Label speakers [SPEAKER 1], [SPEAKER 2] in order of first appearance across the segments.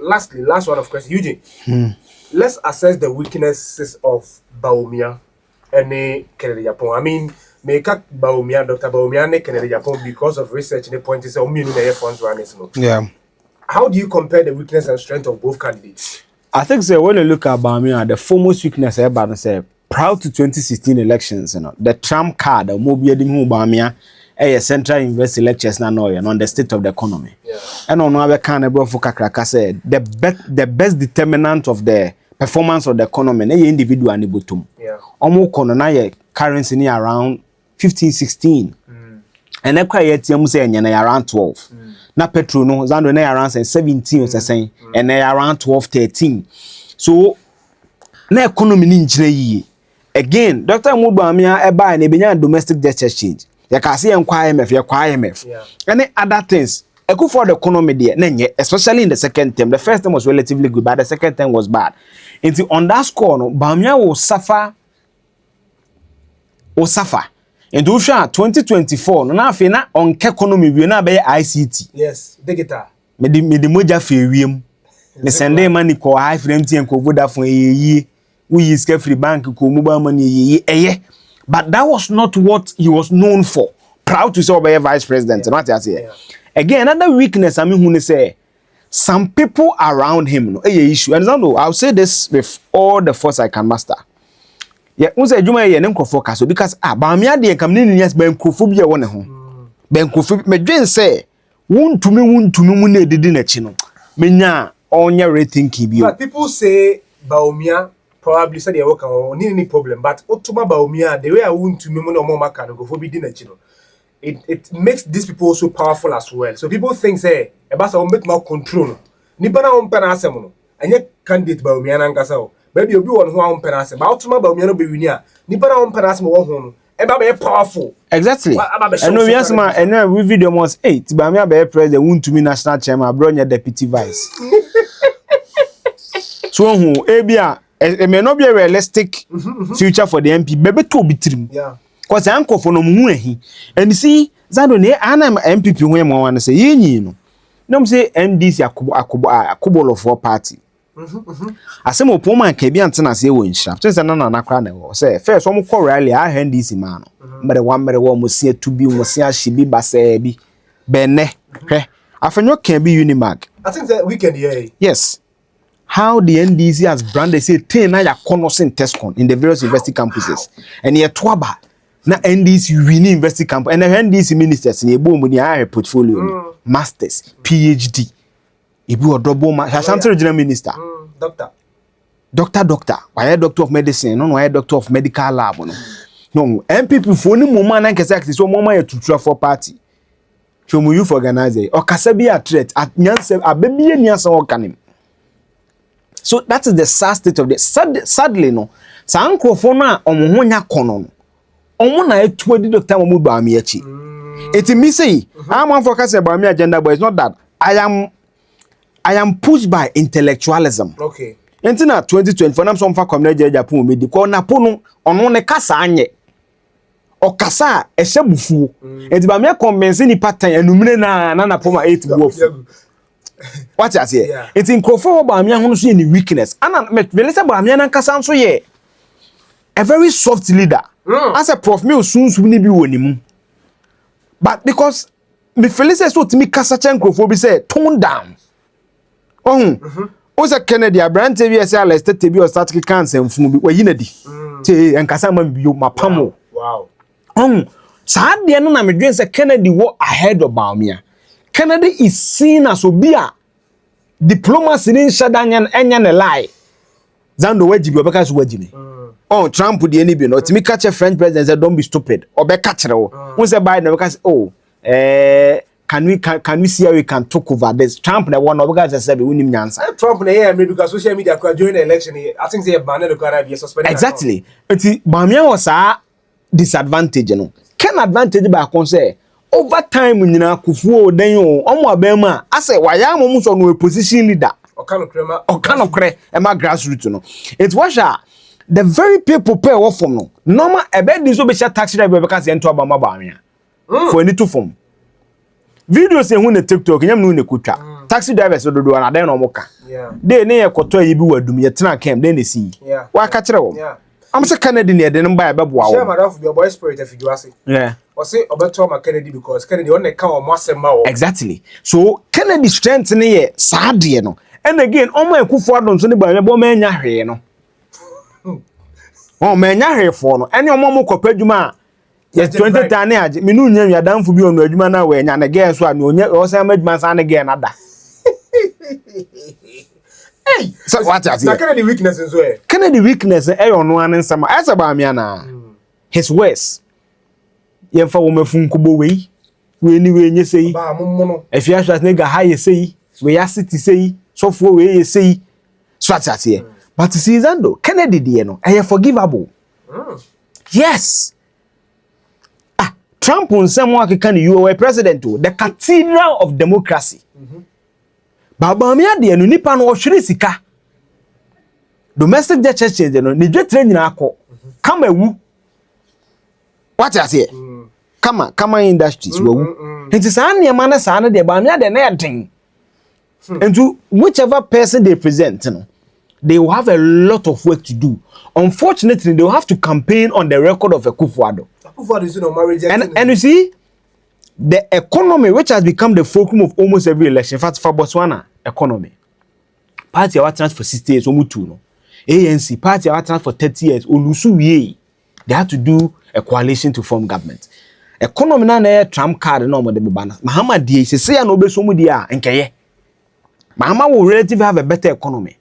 [SPEAKER 1] Last one of question, Eugene. Let's assess the weaknesses of Baumia and Kennedy Japan. I mean, make up Baumia, Dr. Baumia, and Kennedy Japan because of research. The point is, funds running.
[SPEAKER 2] Yeah.
[SPEAKER 1] How do you compare the weakness and strength of both candidates?
[SPEAKER 2] I think so. When you look at Baumia, the foremost weakness everybody say prior to 2016 elections, the Trump card, the mobile Baumia. A central university lectures na no on the state of the economy.
[SPEAKER 1] Yeah.
[SPEAKER 2] And on our kind of Kakraka said the best determinant of the performance of the economy na individual and butum.
[SPEAKER 1] Yeah.
[SPEAKER 2] Omo kono na ye currency ni around 15-16. And e kwa yet yam say around 12. Na petrol no zando na around 17 or say and around 12-13. So na economy ni njire yi. Again, Dr. Mubamia e buy na benya domestic debt exchange. You can see IMF, IMF.
[SPEAKER 1] Yeah.
[SPEAKER 2] And other things. I go for the economy there, especially in the second term. The first term was relatively good, but the second term was bad. And on that score, no, Bamia will suffer. And to 2024, no na fina on economy we na be ICT.
[SPEAKER 1] Yes, digital.
[SPEAKER 2] Me the moja fe wiem. Me send money ko high frame and ko Vodafone ye. We use free bank ko mobile money ye. But that was not what he was known for. Proud to say be vice president. What I say. Again, another weakness I mean who say some people around him no issue. And I'll say this with all the force I can muster. Yeah, unse adwuma ye ne nkofo so because Baumia de kam ne nias ba nkofo bia wona ho. Ba nkofo medwen say wuntumi mu na edidi na chi no. Menya onya rethinking bio.
[SPEAKER 1] But people say Baumia probably said they work on any problem, but Otuma Baumia, the way I want to me no more maka no go for bidin na chi no. It makes these people so powerful as well. So people think say about some make more control. Ni bana on pena asem no. Anya candidate Baumia na nkasa o. Baby obi won ho on pena asem. Ba Otuma Baumia no be win a. Ni bana on pena asem wo ho no. E ba be powerful.
[SPEAKER 2] Exactly. And no yes man, and we video must 8 Baumia be president won to me national chairman, bro nya deputy vice. So who ebia it may not be a realistic future for the MP. Bebe to be trim.
[SPEAKER 1] Yeah.
[SPEAKER 2] Because uncle for no muhi. And you see, Zado ne anam MPP when I want to say ye no. No say MDC akubo of war party. Asemo poma ke bi antena say wo nshap. Just na nakra na wo. Say first one call rally I NDC man no. But the one mere wo mo see to bi mo see ahye bi basa bi. Benne. Hwe. Afenyo can be Unimag.
[SPEAKER 1] I think that weekend yeah.
[SPEAKER 2] Yes. How the NDC has branded say ten na ya konosin Tescon in the various university campuses. And ye twaba na NDC winning university campus and the NDC ministers in ebo mu ni a portfolio masters PhD ibu odobo ma Ashanti regional minister doctor why doctor of medicine no why doctor of medical lab no MPP for ni mo man na kese so mo man ya tutua for party so mu youth organizer o kasa bi a threat at nyanse abebie niasa o kanim. So that is the sad state of the sadly no sankrofo no a omo nya kono no omo na etu adi Dr. Mahmoud Baumia chi it me say I'm on focus about me agenda but it's not that I am pushed by intellectualism.
[SPEAKER 1] Okay.
[SPEAKER 2] Entina 2024 nam so mfa community Japan me di ko na pono ono ne kasa anye o kasa e hyebufuo enti ba me convince ni pattern anumre na poma 8 buofu. What I say? Yeah. It's in Crawford Baumia who see any weakness. And Melissa Baumia and Cassan so ye a very soft leader. As a prof, me soon be winning. But because me Felicia so to me Casachan Crawford say tone down. Oza Kennedy a brand TV say let's take or start cancer and fun we yinadi. And Cassaman be my pamo.
[SPEAKER 1] Wow.
[SPEAKER 2] Sad the na me dream say Kennedy walk ahead of Baumia. Kennedy is seen as obia diplomacy in shadanyan enya ne lie. Zando wajibi obeka so wajibi. Oh Trump the any be no timi catch a French president say don't be stupid. Obeka kire wo. Who say Biden obeka say oh can we see how we can talk over this Trump na one obeka say be unim nyansa.
[SPEAKER 1] Trump na here because social media during the election I think they ban the car be suspended.
[SPEAKER 2] Exactly. Enti Baumia was a disadvantage no. Can advantage ba kon say over time nyina kufuo den o omo abema ase waya mo so no position leader okanokre ema grassroots no it was the very people pay off from no normal ebe di so be taxi driver because Jantuah Baumia for any to form videos e hu na TikTok nyam no ne kutwa taxi drivers do na den no moka dey ne yekoto yi bi wadum ye tena kem den ne si wa ka kire wo am say Kennedy ne de no ba be boa wo
[SPEAKER 1] share madam for boy spirit if you ase o say obeto ma Kennedy because Kennedy on e ka o mo asem ma wo
[SPEAKER 2] exactly so Kennedy strength ne ye saade no and again omo ekufo adon so ne ba me bo ma nya hwe no o ma nya hwe fo no ene omo mo kopadwuma yes 20 tane age me nu nya yadanfo bi onu adwuma na we nya na gen so a ne onye o say amadwuma san ne gen na da
[SPEAKER 1] hey
[SPEAKER 2] so what is
[SPEAKER 1] it Kennedy weakness in so
[SPEAKER 2] Kennedy weakness e yo no an nsama asa ba me na his words ye fa wo mafunkubo we ni we nye sei
[SPEAKER 1] ba mommo no
[SPEAKER 2] afia hwas ne ga ha ye sei we ya city sei so fo we ye sei so what is it but see Zando Kennedy de no e forgivable yes Trump nsem akeka ne you were president the cathedral of democracy baba me ade no nipa no ohwere sika domestic jet change no ne dwetre nyina akọ kama ewu what you say kama industries wawu enti saa ne ma na saa ne de ba me ade na eden and whichever person they present no they will have a lot of work to do. Unfortunately, they will have to campaign on the record of Akufo-Addo.
[SPEAKER 1] Akufo-Addo is marriage
[SPEAKER 2] and you see, the economy, which has become the fulcrum of almost every election, in fact, for Botswana economy, party are trans for 60 years, no. ANC party are trans for 30 years, Olusuye, they have to do a coalition to form government. Economy na Trump card no more the banner. Mahama die say no be so mu dia nkeye. Mahama will relatively have a better economy.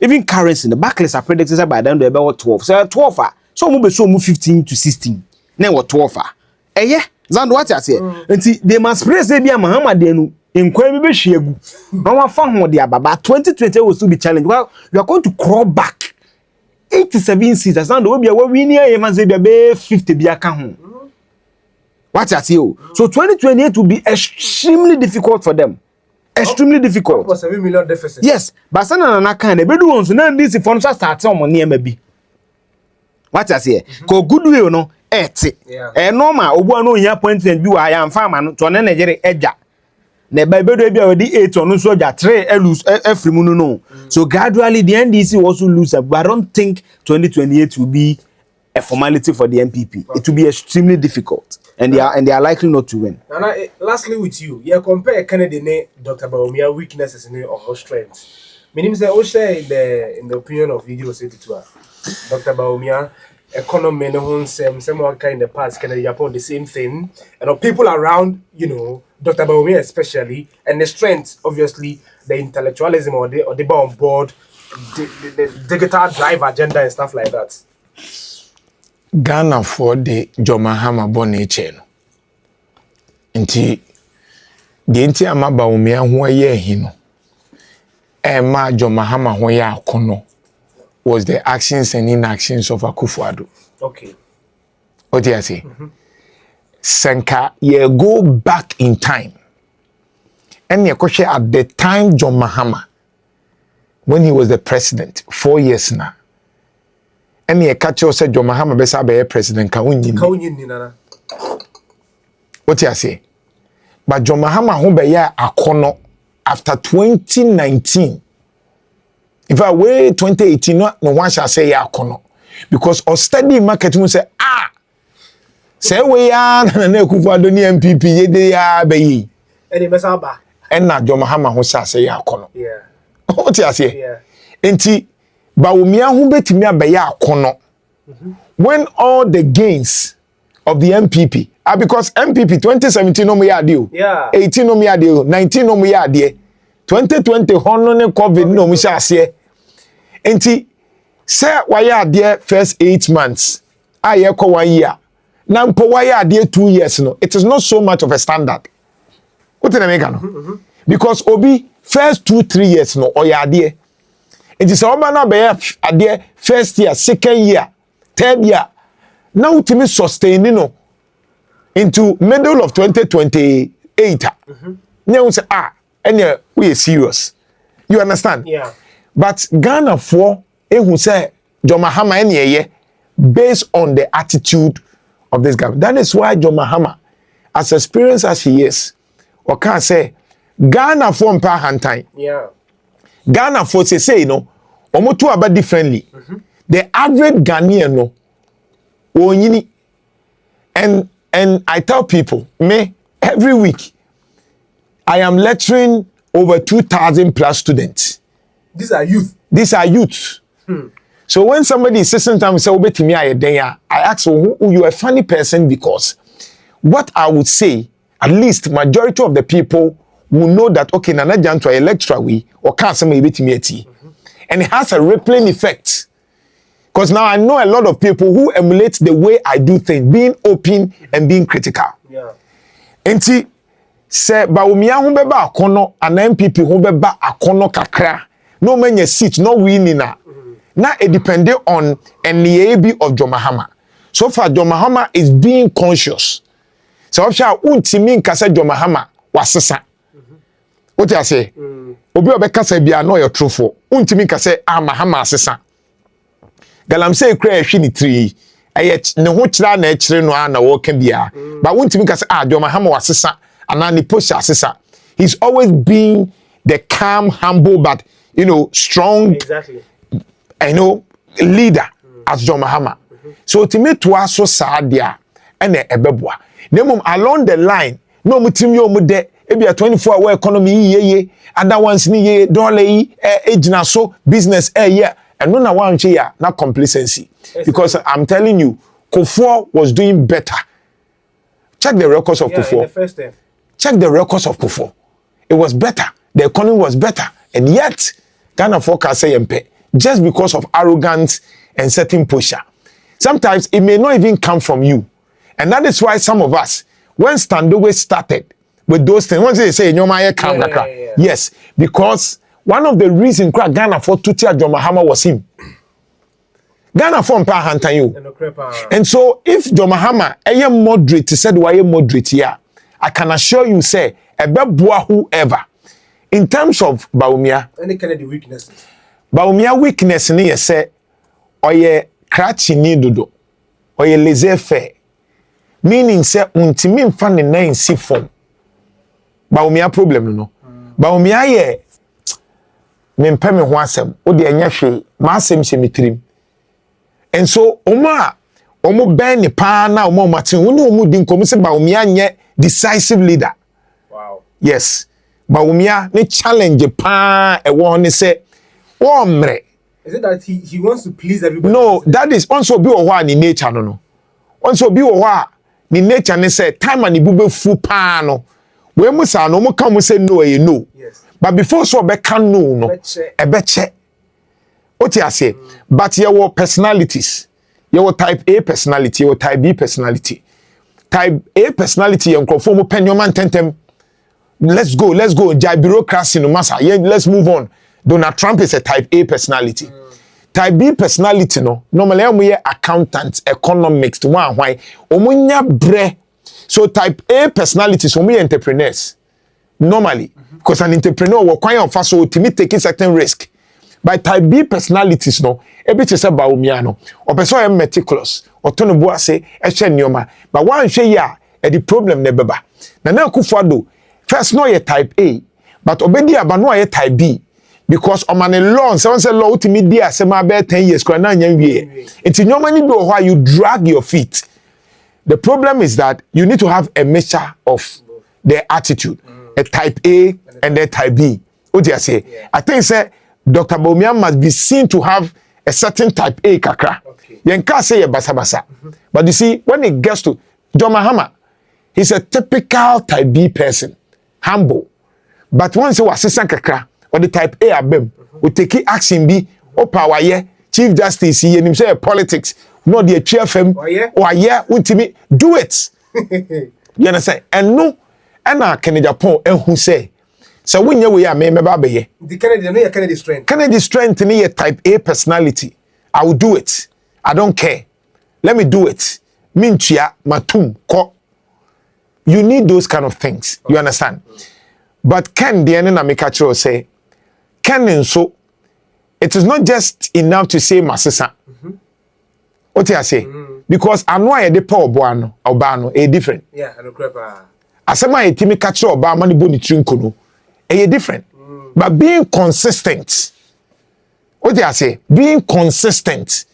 [SPEAKER 2] Even currency, the backlist are predicted by the end of about 12. So 12 so mu be so mu 15 to 16. Na what 12 yeah, Zando what you say? Nti they must praise say bia Mahama de no enkwa bi be hwiegu. Na wa fa ho de ababa 2020 will still be challenged. Well, you are going to crawl back 87 seats. Zando we bia we win here man say bia be 50 bia ka ho. What you say? So 2028 will be extremely difficult for them. Extremely difficult.
[SPEAKER 1] For 7 million deficit.
[SPEAKER 2] Yes, but sana na kan e bedu won so na this phone start on money ma bi. What you say? Ko goodwill no normal obu no nya appointment bi wa ya mfa ma no to na Nigeria eja. Na ba bedu bia we di 8 on so ja 3 lose every mu no. So gradually the NDC also lose, but I don't think 2028 will be a formality for the MPP. Okay. It will be extremely difficult. And they are likely not to win.
[SPEAKER 1] Now, lastly with you compare Kennedy and Dr. Bawumia weaknesses and or strengths. Meaning say share in the opinion of Eugene say to her. Dr. Bawumia economy no some kind in the past Kennedy upon the same thing. And people around, Dr. Bawumia especially, and the strengths, obviously, the intellectualism or the on board, the digital drive agenda and stuff like that.
[SPEAKER 3] Ghana for the John Mahama born chain. Nti the nti ama Bawumia ho ye hino. Ma John Mahama ho ya akono was the actions and inactions of Akufo-Addo.
[SPEAKER 1] Okay.
[SPEAKER 3] What do you say? Senka ye go back in time. And ye question at the time John Mahama, when he was the president, 4 years now. And ye catch you said John Mahama besa be president ka unyin nana. What you say? But John Mahama ho be ya akono after 2019. In fact, way 2018 no one shall say ya akono because or study market mu say say we ya na Akufo-Addo ni MPP ye de ya be yi.
[SPEAKER 1] And besa ba.
[SPEAKER 3] And na John Mahama ho say ya akono.
[SPEAKER 1] Yeah.
[SPEAKER 3] What you say?
[SPEAKER 1] Yeah.
[SPEAKER 3] Enti Bawumia hu betimi abeya akono when all the gains of the MPP because MPP 2017 no mo ya de o 18 no mo ya de o 19 no mo ya de 2020 hono ne covid no mo sha ase enti say wa ya de first 8 months aye ko 1 year na mpo wa ya de 2 years no it is not so much of a standard what na make no because obi first 2-3 years no o ya de it is all man be ade first year, second year, third year. Now ultimately sustaining no into middle of 2028. Now say and we are serious. You understand?
[SPEAKER 1] Yeah.
[SPEAKER 3] But Ghana for who say John Mahama any based on the attitude of this government. That is why John Mahama, as experienced as he is, or can say Ghana for mpa hantan.
[SPEAKER 1] Yeah.
[SPEAKER 3] Ghana for say no, omo to aba differently. The average Ghanaian no, onyini. And I tell people, me every week, I am lecturing over 2,000 plus students.
[SPEAKER 1] These are youth.
[SPEAKER 3] These are youth. So when somebody is listening to me say, "Obeti me I ask, "Oh, you are a funny person," because what I would say, at least majority of the people will know that okay, Nana Jantuah a lecturer we or can't say me eti, and it has a rippling effect. Because now I know a lot of people who emulate the way I do things, being open and being critical.
[SPEAKER 1] Yeah.
[SPEAKER 3] Enti se Bawumia ho beba akono an MPP ho beba akono kakra. No many seat, no winning na. Now it depended on NEAB of Jomahama. So far, Jomahama is being conscious. So if you untimi nkasa Jomahama wasesa. What you say? Obi obekasa bia no your truthful. Untimi nkasa Mahama asesa. Galamsey kra ehwi ni tri. Ayet ne ho kira na ekire no na wo ka bia. But untimi nkasa Jomahama wasesa ana ni post asesa. He's always been the calm, humble, but strong.
[SPEAKER 1] Exactly.
[SPEAKER 3] Leader as John Mahama. So ultimately to us so sad there and ebeboa. Nemum along the line, no mutim yo mude ebi a 24-hour economy ye other ones ni ye dollar ejina so business yeah and no na one ya na complacency. Because I'm telling you, Kufuor was doing better. Check the records of Kufuor.
[SPEAKER 1] The first time.
[SPEAKER 3] Check the records of Kufuor. It was better. The economy was better. And yet, Ghana forecast say MP. Just because of arrogance and certain posture. Sometimes it may not even come from you. And that is why some of us, when Standowe started with those things, once they say, yes, because one of the reasons Ghana for Tutia John Mahama was him. Ghana for Mpa Hantanyo. And so if John Mahama, a moderate, said why moderate here, I can assure you, say, a beboa whoever. In terms of Bawumia,
[SPEAKER 1] any kind of the weaknesses.
[SPEAKER 3] Bawumia weakness ni ye say oye cratchy ni dodo oye laissez-faire, meaning say untimi mfa ne nan si form. Bawumia problem no. Bawumia ye me mpa me ho asem o de anya hwe ma asem hye metrim. And so omo ben ni pa na omo matin woni omo di nkom se Bawumia nye decisive leader.
[SPEAKER 1] Wow.
[SPEAKER 3] Yes. Bawumia ni challenge pa e wo ne say
[SPEAKER 1] is it that he wants to please everybody?
[SPEAKER 3] No, that is also be owa ni nature no. Also be owa ni nature ne say time and ibube fu pa no. We mu sa no mo kan mo say no e no.
[SPEAKER 1] Yes.
[SPEAKER 3] But before so be kan no e be che. What you say? But your personalities. Your type A personality, your type B personality. Type A personality your conform pen your man tentem. Let's go. Jai bureaucracy no massa. Yeah, let's move on. Donald Trump is a type A personality. Type B personality no. Normally we are accountants, economics, one why. Omunya bre. So type A personalities we entrepreneurs. Normally, because an entrepreneur will quite offer so to me taking certain risk. By type B personalities no, ebi te se Bawumia no. O person am meticulous. O to no bo ase e hwe nioma. But one hwe ya e the problem ne beba. Na Kufuor first no ye type A, but obedi aba no ye type B. Because on a long, someone said, "Law to me, dear, say my bed 10 years, it's in your money do why you drag your feet." The problem is that you need to have a mixture of their attitude, a type A and a type B. What do you say? Yeah. I think say Dr. Bawumia must be seen to have a certain type A kakra. You can't say a basa. But you see, when it gets to John Mahama, he's a typical type B person, humble. But once he was assistant kakra, or the type A abem, we take action B, or power ye, Chief Justice, ye him say politics, not the TFM, or yeah, ultimate, do it. You understand? And no, and I can Japan, and who say, so when you are, maybe
[SPEAKER 1] the Kennedy strength.
[SPEAKER 3] Kennedy strength in a type A personality. I will do it. I don't care. Let me do it. Minchia, matum, ko. You need those kind of things. You understand? But Ken, the enemy Mikacho say, Ken and so it is not just enough to say Masisa. What do I say? Because I know I had the power Obano, a different.
[SPEAKER 1] Yeah, I know crepa.
[SPEAKER 3] Asema etimi kacho Obama ni boni trinkono. different. But being consistent, what do I say? Being consistent,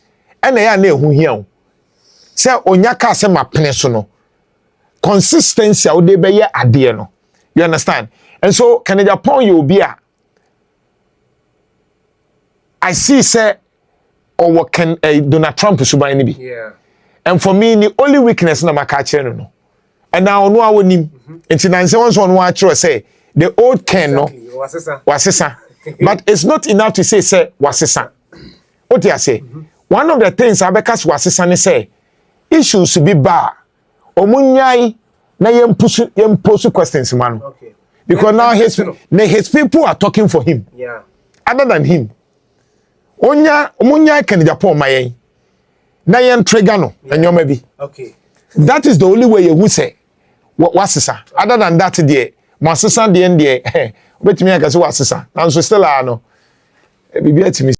[SPEAKER 3] and I know who here. Say onyaka se ma pene no. Consistency how they be adie no. You understand? And so can Japan you be a I see say or what can Donald Trump suba any be.
[SPEAKER 1] Yeah.
[SPEAKER 3] And for me the only weakness na maka chere no. And now no awonim. Enti na nse won wa chere say the old Ken no wasesa. But it's not enough to say wasesa. What do I say? One of the things Abekas wasesa ne say issues be bar. Omunyai na yemposu questions man.
[SPEAKER 1] Okay.
[SPEAKER 3] Because now his people are talking for him.
[SPEAKER 1] Yeah.
[SPEAKER 3] Other than him. Omunyai can Japan mayen. Na yen trigger no enyo maybe.
[SPEAKER 1] Okay.
[SPEAKER 3] That is the only way you would say wasesa. Other than that there masesa the end there. Obetimi aka say wasesa. Nanso still no. Bibia timi